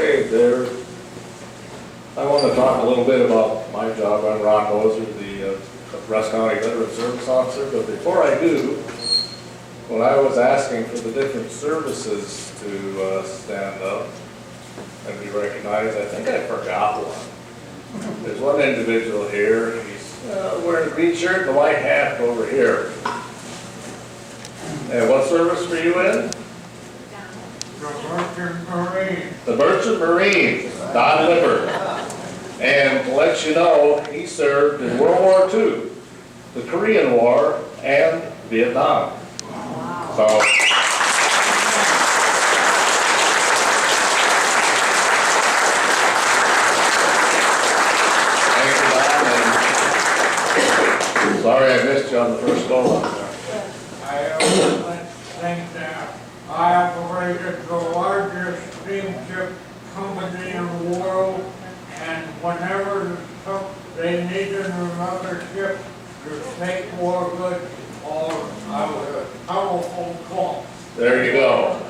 Okay, there. I want to talk a little bit about my job. I'm Ron Moser, the Rusk County Veteran Service Officer. But before I do, when I was asking for the different services to stand up and be recognized, I think I forgot one. There's one individual here. He's wearing a green shirt and a white hat over here. And what service were you in? The Merchant Marine. The Merchant Marines, Don Lipper. And to let you know, he served in World War II, the Korean War, and Vietnam. So, thank you, Don, and sorry I missed you on the first go on there. I think that I operated the largest steamship company in the world, and whenever they needed another ship to take more goods, I was a telephone call There you go.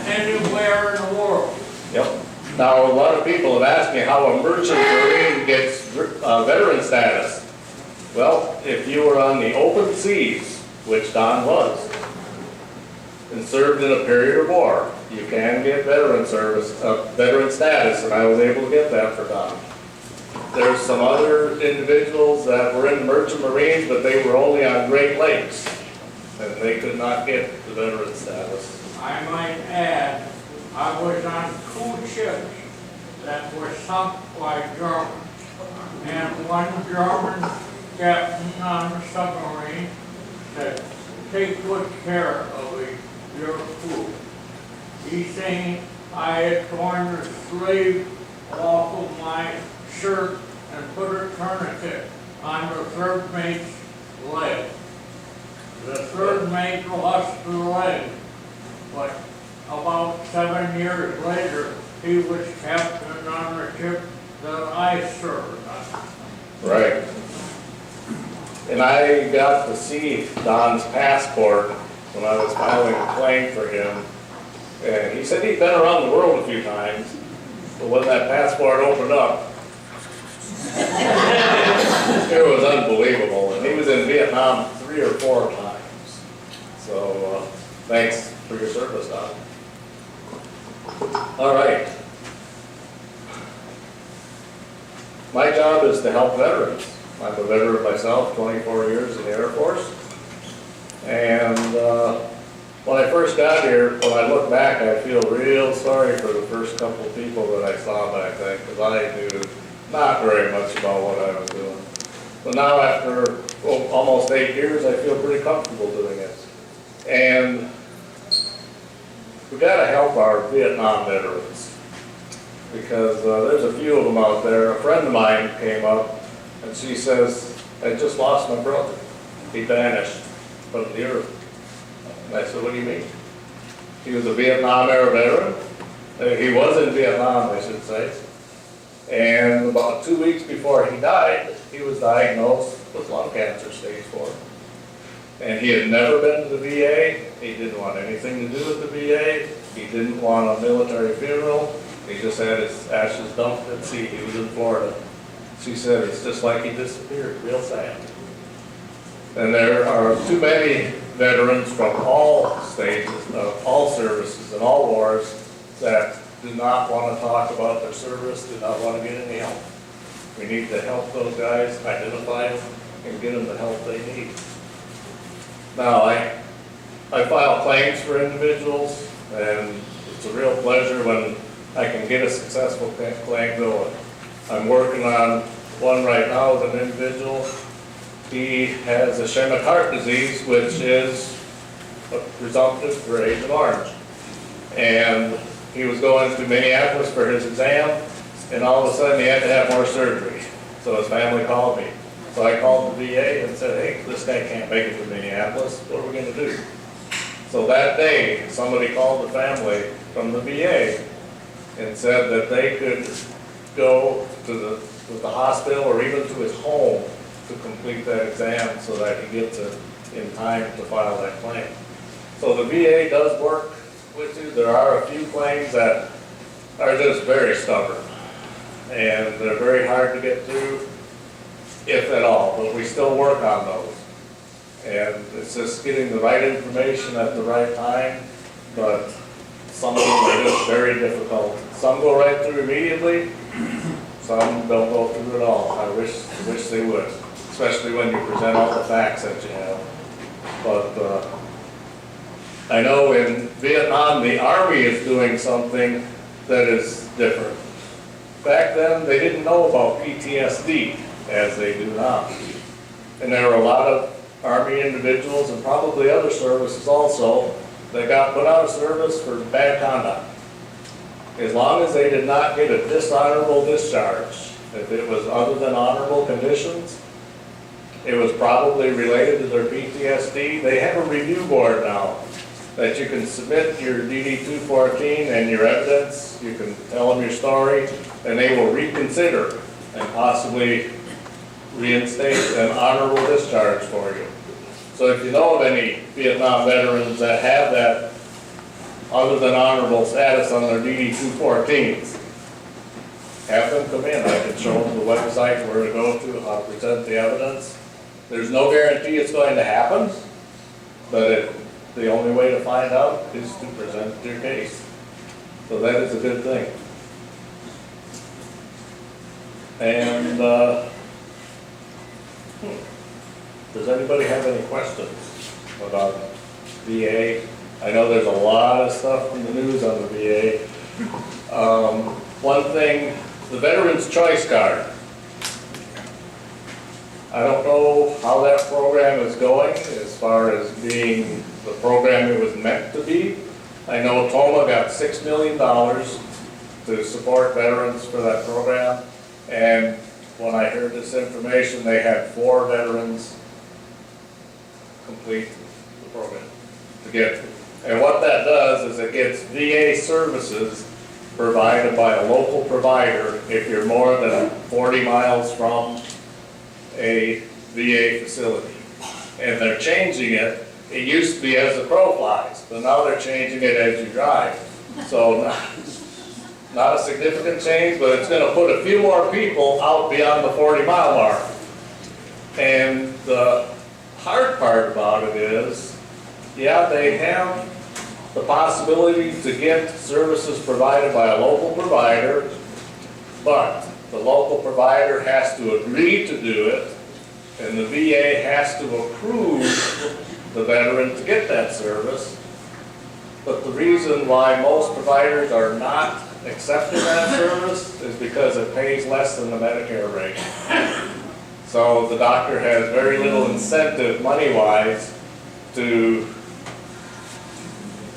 anywhere in the world. Yep. Now, a lot of people have asked me how a merchant marine gets veteran status. Well, if you were on the open seas, which Don was, and served in a period of war, you can get veteran service, veteran status, and I was able to get that for Don. There's some other individuals that were in the Merchant Marines, but they were only on Great Lakes, and they could not get the veteran status. I might add, I was on 2 ships that were sunk by Germans, and one German captain on the submarine said, "Take good care of your crew." He's saying I had torn the sleeve off of my shirt and put a tourniquet on the third mate's leg. The third mate lost the leg, but about 7 years later, he was captain on the ship that I served on. Right. And I got to see Don's passport when I was filing a claim for him. And he said he'd been around the world a few times, but when that passport opened up, it was unbelievable. And he was in Vietnam 3 or 4 times. So thanks for your service, Don. All right. My job is to help veterans. I'm a veteran myself, 24 years in the Air Force. And when I first got here, when I look back, I feel real sorry for the first couple of people that I saw back then, because I knew not very much about what I was doing. But now after almost 8 years, I feel pretty comfortable doing it. And we got to help our Vietnam veterans, because there's a few of them out there. A friend of mine came up, and she says, "I just lost my brother. He vanished from the earth." And I said, "What do you mean?" He was a Vietnam era veteran. He was in Vietnam, I should say. And about 2 weeks before he died, he was diagnosed with lung cancer stage 4. And he had never been to the VA. He didn't want anything to do with the VA. He didn't want a military funeral. He just had his ashes dumped at sea. He was in Florida. She said, "It's just like he disappeared, real sad." And there are too many veterans from all stages, all services and all wars that do not want to talk about their service, do not want to get any help. We need to help those guys, identify them, and get them the help they need. Now, I file claims for individuals, and it's a real pleasure when I can get a successful claim going. I'm working on one right now with an individual. He has ischemic heart disease, which is a presumptive for Agent Orange. And he was going to Minneapolis for his exam, and all of a sudden he had to have more surgery. So his family called me. So I called the VA and said, "Hey, this guy can't make it to Minneapolis. What are we going to do?" So that day, somebody called the family from the VA and said that they could go to the hospital or even to his home to complete that exam so that he gets it in time to file that claim. So the VA does work with you. There are a few claims that are just very stubborn. And they're very hard to get through, if at all, but we still work on those. And it's just getting the right information at the right time, but some of them are just very difficult. Some go right through immediately, some don't go through at all. I wish they would, especially when you present all the facts that you have. But I know in Vietnam, the Army is doing something that is different. Back then, they didn't know about PTSD as they do now. And there were a lot of Army individuals and probably other services also that got put out of service for bad conduct. As long as they did not get a dishonorable discharge, if it was other than honorable conditions, it was probably related to their PTSD. They have a review board now that you can submit your DD-214 and your evidence. You can tell them your story, and they will reconsider and possibly reinstate an honorable discharge for you. So if you know of any Vietnam veterans that have that other than honorable status on their DD-214s, have them come in. I can show them the website, where to go to, how to present the evidence. There's no guarantee it's going to happen, but the only way to find out is to present your case. So that is a good thing. And does anybody have any questions about VA? I know there's a lot of stuff in the news on the VA. One thing, the Veterans Choice Card. I don't know how that program is going as far as being the program it was meant to be. I know TOMA got $6 million to support veterans for that program. And when I heard this information, they had 4 veterans complete the program to get. And what that does is it gets VA services provided by a local provider if you're more than 40 miles from a VA facility. And they're changing it. It used to be as the crow flies, but now they're changing it as you drive. So not a significant change, but it's going to put a few more people out beyond the 40-mile mark. And the hard part about it is, yeah, they have the possibility to get services provided by a local provider, but the local provider has to agree to do it, and the VA has to approve the veteran to get that service. But the reason why most providers are not accepting that service is because it pays less than the Medicare rate. So the doctor has very little incentive money-wise to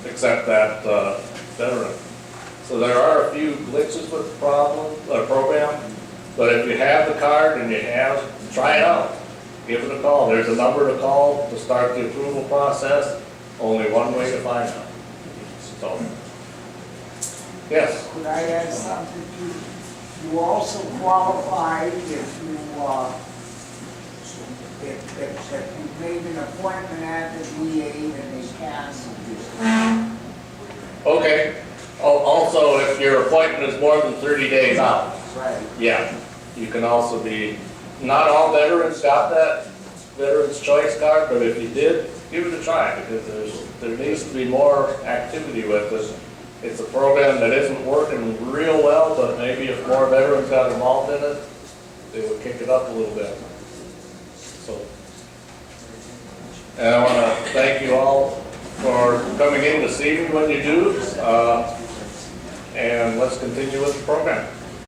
accept that veteran. So there are a few glitches with the program, but if you have the card and try it out. Give it a call. There's a number to call to start the approval process. Only one way to find out. So, yes? Could I add something to you? Also qualify if you made an appointment at the VA and they canceled it. Okay. Also, if your appointment is more than 30 days out. Right. Yeah. You can also be, not all veterans got that Veterans Choice Card, but if you did, give it a try, because there needs to be more activity with this. It's a program that isn't working real well, but maybe if more veterans got involved in it, they would kick it up a little bit. So, and I want to thank you all for coming in this evening when you do, and let's continue with the program.